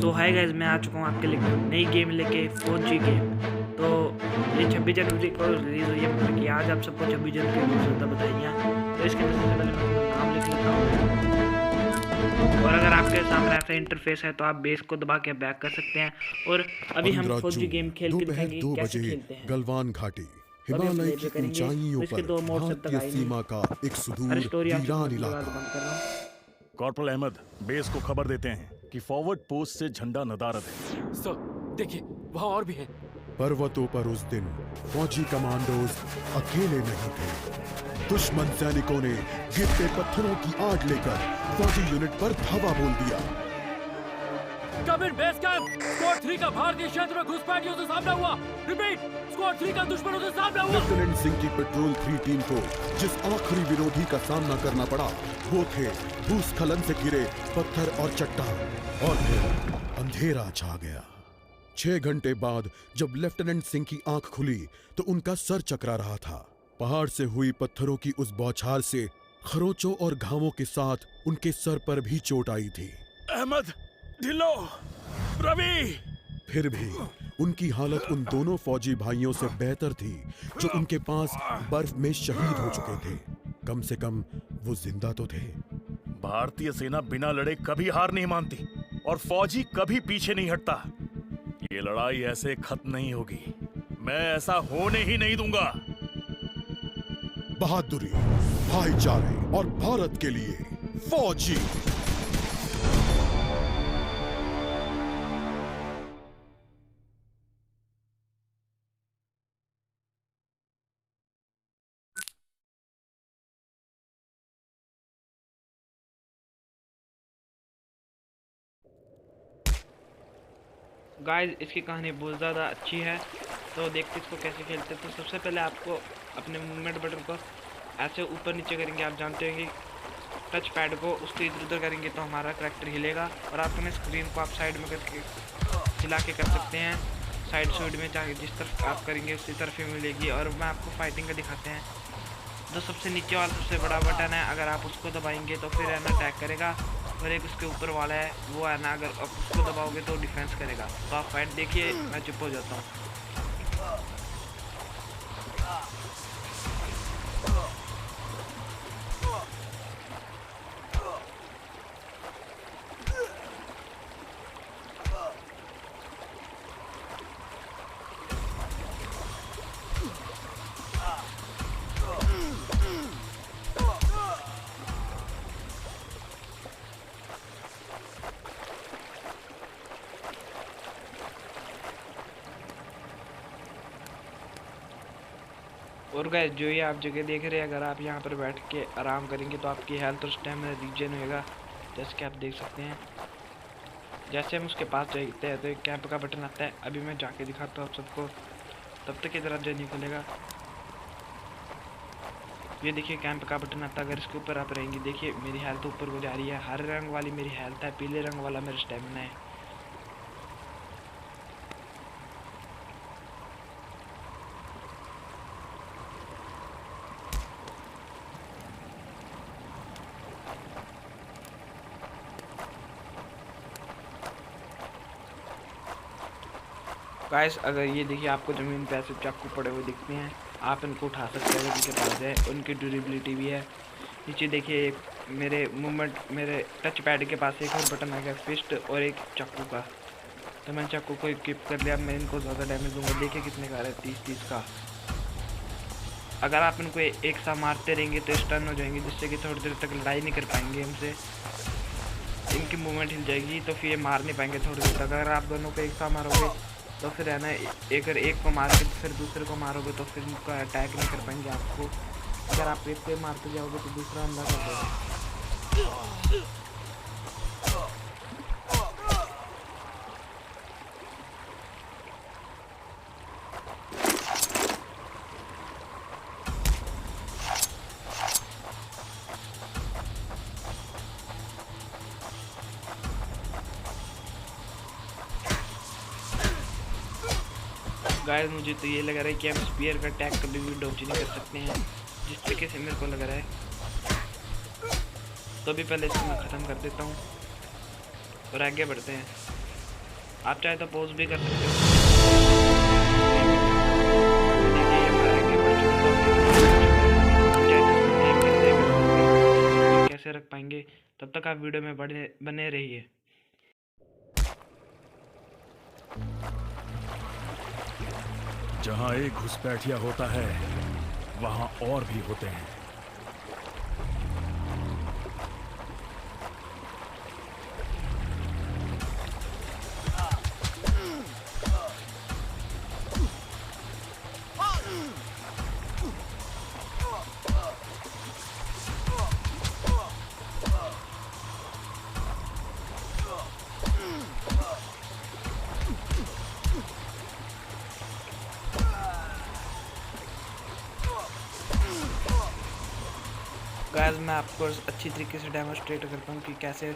तो hi guys, मैं आ चुका हूँ आपके लिए नई गेम लेके 4G गेम। तो ये 26 जनवरी को रिलीज़ हुई है, मतलब कि आज आप सबको 26 जनवरी की ज़्यादा बताइए। तो इसके अंदर सबसे पहले मैं अपना नाम लिख लेता हूँ, और अगर आपके सामने ऐसा इंटरफेस है तो आप बेस को दबा के बैक कर सकते हैं। और अभी हम 15 4G जून गेम खेल के दोपहर दिखाएंगे 2 कैसे बजे खेलते हैं। गलवान घाटी तो अभी हम हिमालय प्ले की पे करेंगे। ऊंचाइयों तो इसके पर 2 मोड से तक भारतीय आएंगे। सीमा का एक अरे सुदूर स्टोरी आप वीरान बंद इलाका। कर रहा हूँ। कॉर्पोरल अहमद, बेस को खबर देते हैं कि फॉरवर्ड पोस्ट से झंडा नदारद है। सर देखिए, वहाँ और भी है। पर्वतों पर उस दिन फौजी कमांडोज अकेले नहीं थे। दुश्मन सैनिकों ने गिरते पत्थरों की आड़ लेकर फौजी यूनिट पर धावा बोल दिया। कम इन बेस कैंप। स्क्वाड 3 का भारतीय क्षेत्र में घुसपैठियों से सामना हुआ। रिपीट, स्क्वाड 3 का दुश्मनों से सामना हुआ। लेफ्टिनेंट सिंह की पेट्रोल 3 टीम को जिस आखिरी विरोधी का सामना करना पड़ा वो थे भूस्खलन से घिरे पत्थर और चट्टान। और फिर अंधेरा छा गया। 6 घंटे बाद जब लेफ्टिनेंट सिंह की आंख खुली तो उनका सर चकरा रहा था। पहाड़ से हुई पत्थरों की उस बौछार से खरोंचों और घावों के साथ उनके सर पर भी चोट आई थी। अहमद, ढिल्लो, रवि। फिर भी उनकी हालत उन दोनों फौजी भाइयों से बेहतर थी जो उनके पास बर्फ में शहीद हो चुके थे। कम से कम वो जिंदा तो थे। भारतीय सेना बिना लड़े कभी हार नहीं मानती और फौजी कभी पीछे नहीं हटता। ये लड़ाई ऐसे खत्म नहीं होगी। मैं ऐसा होने ही नहीं दूंगा। बहादुरी, भाईचारे और भारत के लिए फौजी। गाइस, इसकी कहानी बहुत ज़्यादा अच्छी है। तो देखते इसको कैसे खेलते हैं। तो सबसे पहले आपको अपने मूवमेंट बटन को ऐसे ऊपर नीचे करेंगे। आप जानते होंगे टच पैड को उसको इधर उधर करेंगे तो हमारा करैक्टर हिलेगा। और आप अपने स्क्रीन को आप साइड में करके हिला के कर सकते हैं। साइड में चाहे जिस तरफ आप करेंगे उसी तरफ ही मिलेगी। और मैं आपको फाइटिंग का दिखाते हैं। जो सबसे नीचे वाला सबसे बड़ा बटन है, अगर आप उसको दबाएंगे तो फिर है ना अटैक करेगा। और एक उसके ऊपर वाला है वो है ना, अगर आप उसको दबाओगे तो डिफेंस करेगा। तो आप फाइट देखिए, मैं चुप हो जाता हूँ। और गाइस, जो ये आप जगह देख रहे हैं, अगर आप यहाँ पर बैठ के आराम करेंगे तो आपकी हेल्थ और स्टेमिना रीजन होएगा, जैसे कि आप देख सकते हैं। जैसे हम उसके पास जाते हैं तो एक कैंप का बटन आता है। अभी मैं जाके दिखाता हूँ आप सबको, तब तक इधर जो नहीं खुलेगा। ये देखिए कैंप का बटन आता है। अगर इसके ऊपर आप रहेंगे, देखिए मेरी हेल्थ ऊपर को जा रही है। हरे रंग वाली मेरी हेल्थ है, पीले रंग वाला मेरा स्टेमिना है। गाइस, अगर ये देखिए आपको ज़मीन पे ऐसे चाकू पड़े हुए दिखते हैं, आप इनको उठा सकते हैं। उनके पास है, उनकी ड्यूरेबिलिटी भी है। नीचे देखिए एक मेरे मूवमेंट, मेरे टच पैड के पास एक और बटन आ गया, फिस्ट और एक चाकू का। तो मैंने चाकू को इक्विप कर लिया। मैं इनको ज़्यादा डैमेज दूंगा। देखिए कितने का आ रहा है, 30 का। अगर आप इनको एक साथ मारते रहेंगे तो स्टन हो जाएंगे, जिससे कि थोड़ी देर तक लड़ाई नहीं कर पाएंगे हमसे। इनकी मूवमेंट हिल जाएगी तो फिर ये मार नहीं पाएंगे थोड़ी देर तक। अगर आप दोनों को एक साथ मारोगे तो फिर है ना, एक को मार के फिर दूसरे को मारोगे तो फिर इनका अटैक नहीं कर पाएंगे आपको। अगर आप एक को मारते जाओगे तो दूसरा हमला कर देगा। गाइस, मुझे तो ये लग रहा है कि हम स्पीयर का अटैक कभी भी डॉज नहीं कर सकते हैं, जिस तरीके से मेरे को लग रहा है। तो भी पहले इसको मैं ख़त्म कर देता हूँ और आगे बढ़ते हैं। आप चाहे तो पॉज भी कर सकते हो। देखिए ये हमारा आगे बढ़ चुका है। आप चाहे तो इसको गेम में देख कैसे रख पाएंगे। तब तक आप वीडियो में बने रहिए। जहां एक घुसपैठिया होता है वहां और भी होते हैं। गाइस मैं आपको अच्छी तरीके से डेमोस्ट्रेट करता हूँ कि कैसे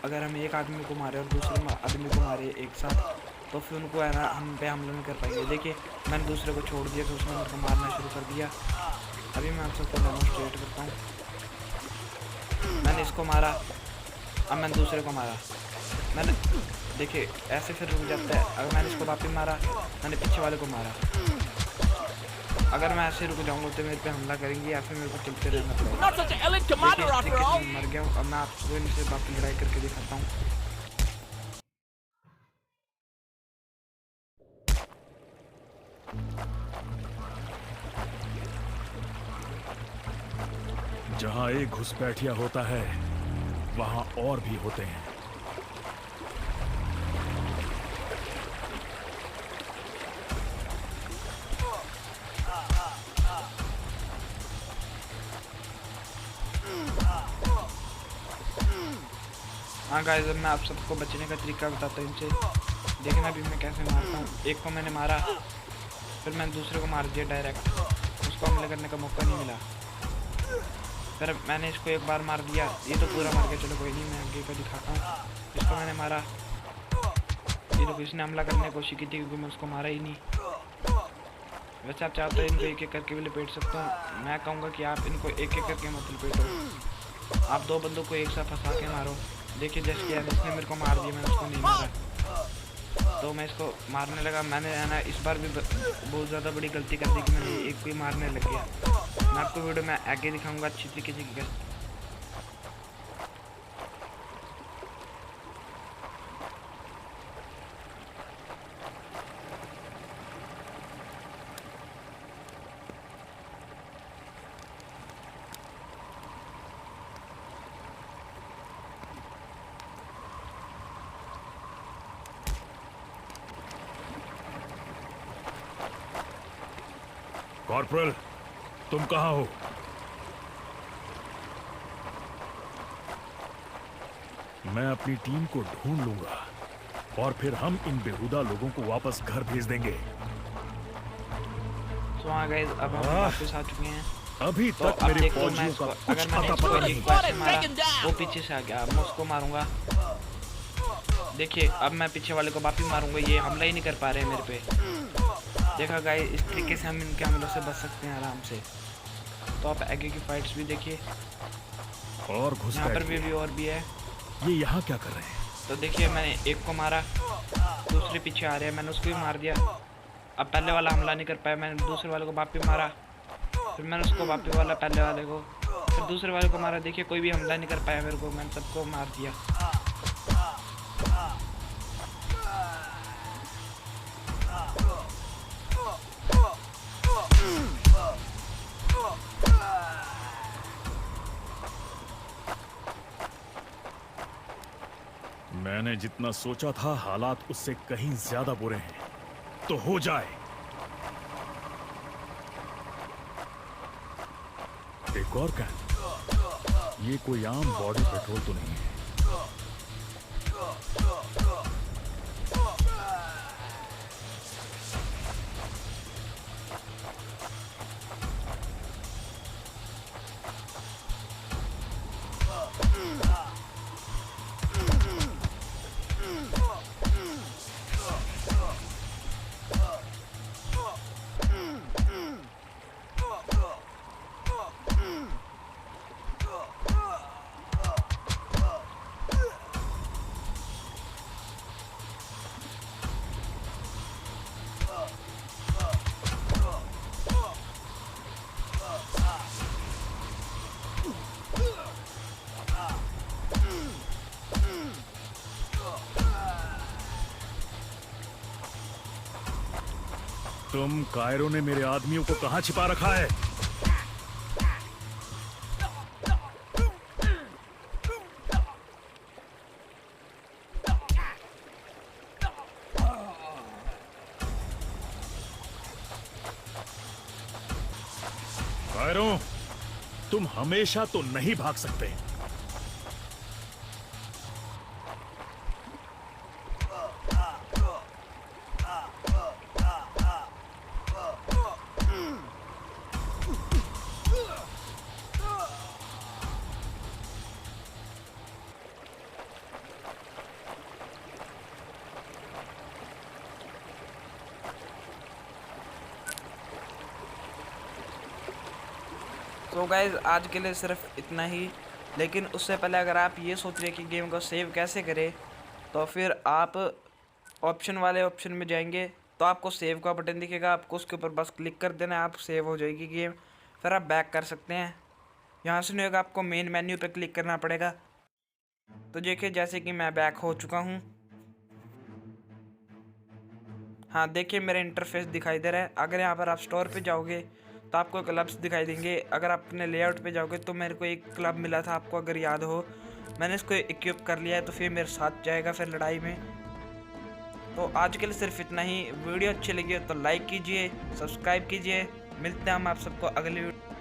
अगर हम एक आदमी को मारे और दूसरे आदमी को मारे एक साथ तो फिर उनको है ना हम पे हमला नहीं कर पाएंगे। देखिए मैंने दूसरे को छोड़ दिया तो उसने मेरे को मारना शुरू कर दिया। अभी मैं आप सबको डेमोस्ट्रेट करता हूँ। मैंने इसको मारा, अब मैंने दूसरे को मारा। मैंने देखिए ऐसे फिर रुक जाता है। अगर मैंने इसको वापस मारा, मैंने पीछे वाले को मारा। अगर मैं ऐसे रुक जाऊंगा तो मेरे पे हमला करेंगे या फिर मेरे को चलते रहना पड़ेगा। देखिए मर गया हूँ। अब मैं आपको इनसे वापस लड़ाई करके दिखाता हूँ। जहां एक घुसपैठिया होता है वहां और भी होते हैं। हाँ गाइस मैं आप सबको बचने का तरीका बताता हूँ इनसे। देखना भी मैं कैसे मारता हूँ। एक को मैंने मारा, फिर मैंने दूसरे को मार दिया डायरेक्ट। उसको हमले करने का मौका नहीं मिला। फिर मैंने इसको एक बार मार दिया। ये तो पूरा मार के चलो कोई नहीं, मैं आगे का दिखाता हूँ। इसको मैंने मारा, ये तो इसने हमला करने की कोशिश की थी क्योंकि मैं उसको मारा ही नहीं। वैसे आप चाहते हो इनको एक एक करके भी लपेट सकता हूँ। मैं कहूँगा कि आप इनको एक एक करके मत लपेटो। आप दो बंदों को एक साथ फंसा के मारो। देखिए जैसे कि इसने मेरे को मार दिया, मैंने उसको नहीं मारा तो मैं इसको मारने लगा। मैंने है ना इस बार भी बहुत ज़्यादा बड़ी गलती कर दी कि मैंने एक भी मारने लग गया। मैं आपको वीडियो में आगे दिखाऊंगा अच्छी तरीके से कैसे। कॉर्पोरल तुम कहाँ हो? मैं अपनी टीम को ढूंढ लूंगा और फिर हम इन बेहुदा लोगों को वापस घर भेज देंगे। तो हाँ गाइस अब हम वापस आ चुके हैं। अभी तो तक अब मेरे देखो मैं फौजियों इसको, का अगर कुछ मैंने आता इसको पता एक नहीं। बार से मारा वो पीछे से आ गया। अब मैं उसको मारूंगा। देखिए अब मैं पीछे वाले को वापस मारूंगा। ये हमला ही नहीं कर पा रहे हैं मेरे पे। देखा गाइस इस तरीके से हम इनके हमलों से बच सकते हैं आराम से। तो आप आगे की फाइट्स भी देखिए। और यहाँ पर भी और भी है। ये यहाँ क्या कर रहे हैं? तो देखिए मैंने एक को मारा, दूसरे पीछे आ रहे हैं, मैंने उसको भी मार दिया। अब पहले वाला हमला नहीं कर पाया, मैंने दूसरे वाले को वापस मारा। फिर मैंने उसको वापस वाला पहले वाले को, फिर दूसरे वाले को मारा। देखिए कोई भी हमला नहीं कर पाया मेरे को, मैंने सबको मार दिया। मैंने जितना सोचा था हालात उससे कहीं ज्यादा बुरे हैं। तो हो जाए। एक और कैंप। ये कोई आम बॉर्डर पेट्रोल तो नहीं है। तुम कायरों ने मेरे आदमियों को कहां छिपा रखा है? कायरों, तुम हमेशा तो नहीं भाग सकते। तो गाइज आज के लिए सिर्फ इतना ही। लेकिन उससे पहले अगर आप ये सोच रहे कि गेम को सेव कैसे करें, तो फिर आप ऑप्शन वाले ऑप्शन में जाएंगे तो आपको सेव का बटन दिखेगा, आपको उसके ऊपर बस क्लिक कर देना है, आप सेव हो जाएगी गेम। फिर आप बैक कर सकते हैं। यहाँ से नहीं होगा, आपको मेन मेन्यू पे क्लिक करना पड़ेगा। तो देखिए जैसे कि मैं बैक हो चुका हूँ। हाँ देखिए मेरा इंटरफेस दिखाई दे रहा है। अगर यहाँ पर आप स्टोर पे जाओगे तो आपको क्लब्स दिखाई देंगे। अगर आप अपने लेआउट पे जाओगे तो मेरे को एक क्लब मिला था, आपको अगर याद हो, मैंने इसको इक्विप कर लिया है तो फिर मेरे साथ जाएगा फिर लड़ाई में। तो आज के लिए सिर्फ इतना ही। वीडियो अच्छी लगी हो तो लाइक कीजिए, सब्सक्राइब कीजिए। मिलते हैं हम आप सबको अगली वीडियो।